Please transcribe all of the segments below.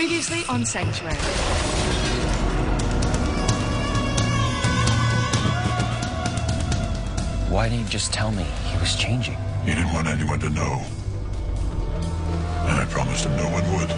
Previously on Sanctuary. Why didn't you just tell me he was changing? He didn't want anyone to know. And I promised him no one would.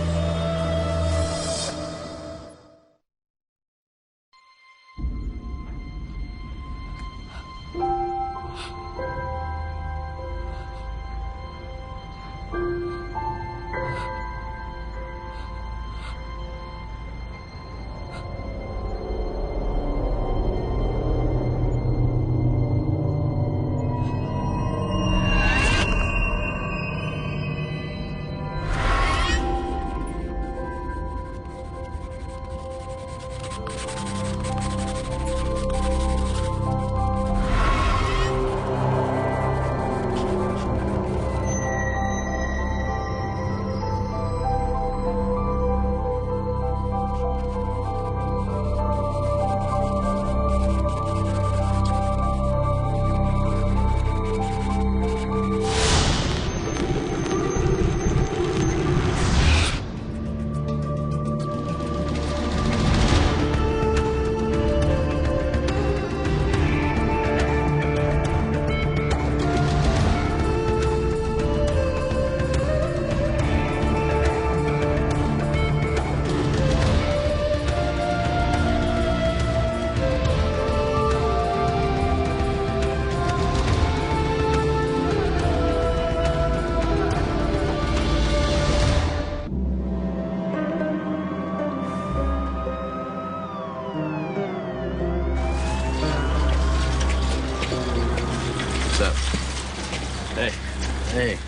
Hey.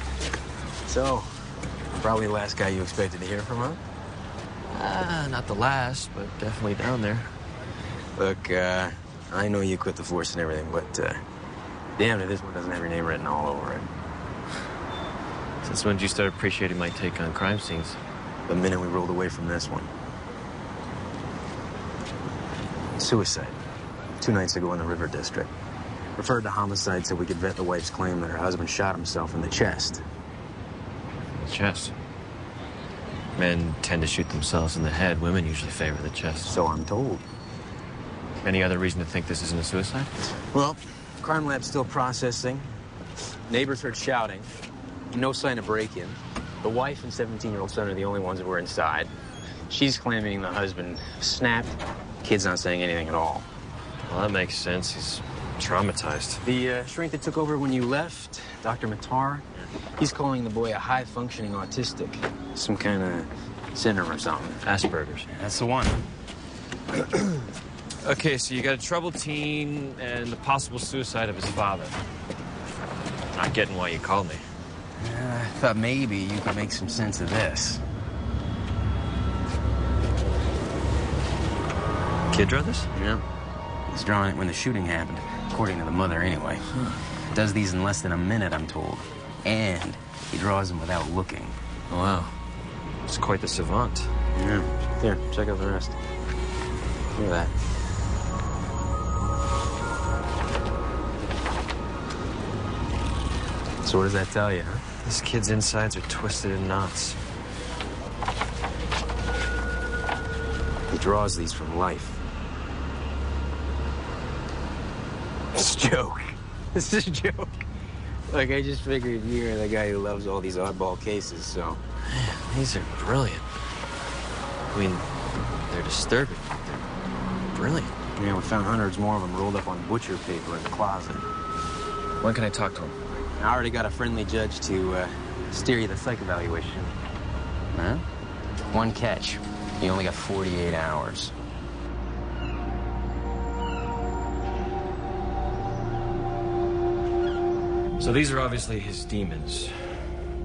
So, probably the last guy you expected to hear from, huh? Not the last, but definitely down there. Look, I know you quit the force and everything, but, damn it, this one doesn't have your name written all over it. Since when did you start appreciating my take on crime scenes? The minute we rolled away from this one. Suicide. 2 nights ago in the River District. Referred to homicide so we could vet the wife's claim that her husband shot himself in the chest. Chest? Men tend to shoot themselves in the head. Women usually favor the chest. So I'm told. Any other reason to think this isn't a suicide? Well, crime lab's still processing. Neighbors heard shouting. No sign of break-in. The wife and 17-year-old son are the only ones that were inside. She's claiming the husband snapped. Kid's not saying anything at all. Well, that makes sense. He's traumatized. The shrink that took over when you left, Dr. Matar, he's calling the boy a high-functioning autistic. Some kind of syndrome or something. Asperger's. That's the one. Okay, so you got a troubled teen and the possible suicide of his father. Not getting why you called me. I thought maybe you could make some sense of this. Kid draw this? Yeah. He's drawing it when the shooting happened, according to the mother anyway. Does these in less than a minute, I'm told. And he draws them without looking. Oh, wow. It's quite the savant. Yeah. Here, check out the rest. Look at that. So what does that tell you, huh? This kid's insides are twisted in knots. He draws these from life. It's a joke. This is a joke. Like, I just figured you're the guy who loves all these oddball cases, so... Man, these are brilliant. I mean, they're disturbing. They're brilliant. Yeah, we found hundreds more of them rolled up on butcher paper in the closet. When can I talk to him? I already got a friendly judge to steer you the psych evaluation. Huh? One catch. You only got 48 hours. So these are obviously his demons.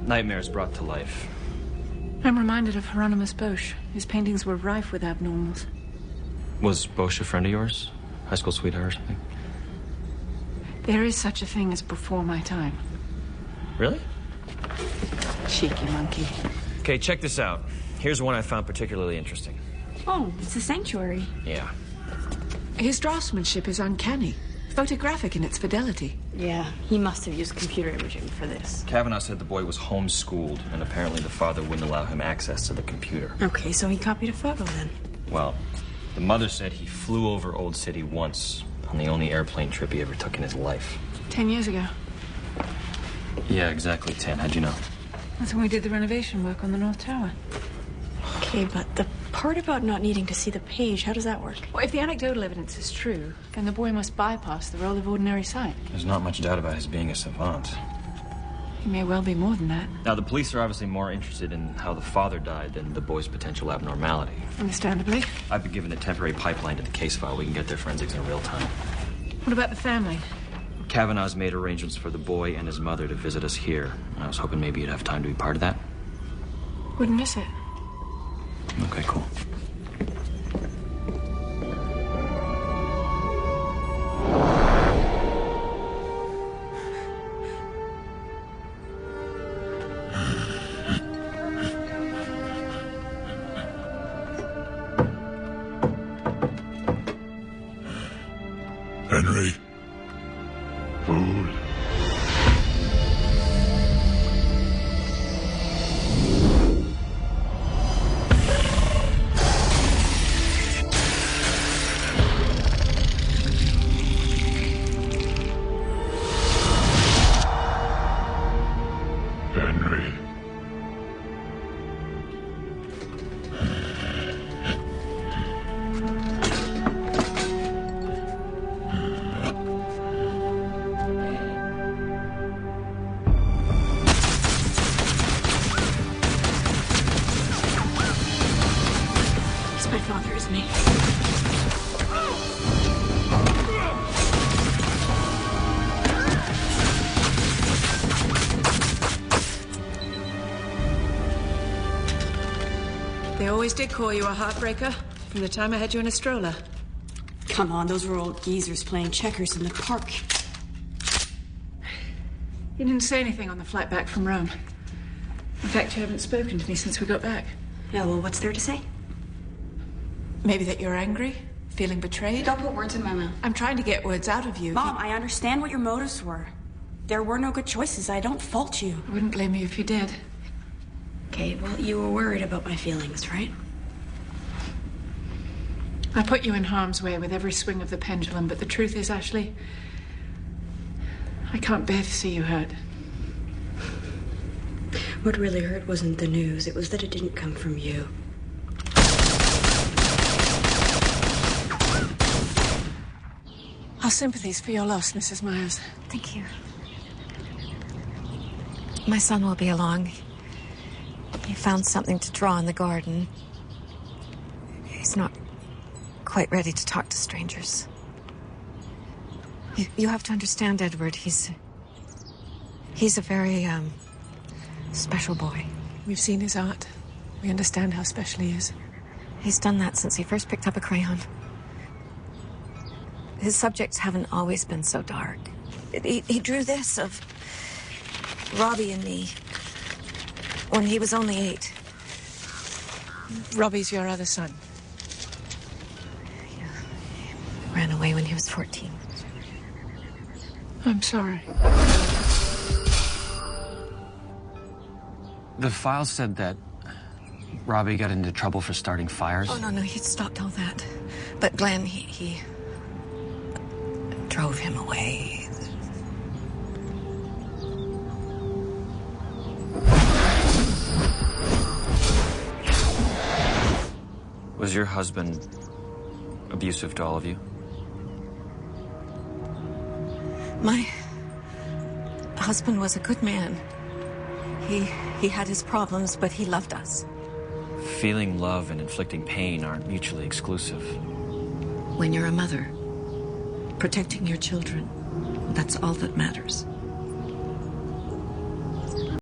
Nightmares brought to life. I'm reminded of Hieronymus Bosch. His paintings were rife with abnormals. Was Bosch a friend of yours? High school sweetheart or something? There is such a thing as before my time. Really? Cheeky monkey. Okay, check this out. Here's one I found particularly interesting. Oh, it's a sanctuary. Yeah. His draftsmanship is uncanny. Photographic in its fidelity. Yeah, he must have used computer imaging for this. Kavanaugh said the boy was homeschooled, and apparently the father wouldn't allow him access to the computer. Okay, so he copied a photo then. Well, the mother said he flew over Old City once on the only airplane trip he ever took in his life. 10 years ago. Yeah, exactly 10. How'd you know? That's when we did the renovation work on the North Tower. Okay, but the part about not needing to see the page, how does that work? Well, if the anecdotal evidence is true, then the boy must bypass the role of ordinary sight. There's not much doubt about his being a savant. He may well be more than that. Now, the police are obviously more interested in how the father died than the boy's potential abnormality. Understandably. I've been given a temporary pipeline to the case file. We can get their forensics in real time. What about the family? Kavanaugh's made arrangements for the boy and his mother to visit us here. I was hoping maybe you'd have time to be part of that. Wouldn't miss it. Okay, cool. Henry. Fool. Henry. It's my father, isn't he? They always did call you a heartbreaker from the time I had you in a stroller. Come on, those were old geezers playing checkers in the park. You didn't say anything on the flight back from Rome. In fact, you haven't spoken to me since we got back. Yeah, well, what's there to say? Maybe that you're angry, feeling betrayed. Don't put words in my mouth. I'm trying to get words out of you. Mom, I understand what your motives were. There were no good choices. I don't fault you. I wouldn't blame you if you did. Okay, well, you were worried about my feelings, right? I put you in harm's way with every swing of the pendulum, but the truth is, Ashley, I can't bear to see you hurt. What really hurt wasn't the news. It was that it didn't come from you. Our sympathies for your loss, Mrs. Myers. Thank you. My son will be along. He found something to draw in the garden. He's not quite ready to talk to strangers. You have to understand, Edward. He's a very, special boy. We've seen his art. We understand how special he is. He's done that since he first picked up a crayon. His subjects haven't always been so dark. He drew this of Robbie and me when he was only 8. Robbie's your other son. Yeah, he ran away when he was 14. I'm sorry. The file said that Robbie got into trouble for starting fires. Oh, no, he'd stopped all that. But Glenn, he drove him away. Was your husband abusive to all of you? My husband was a good man. He had his problems, but he loved us. Feeling love and inflicting pain aren't mutually exclusive. When you're a mother, protecting your children, that's all that matters.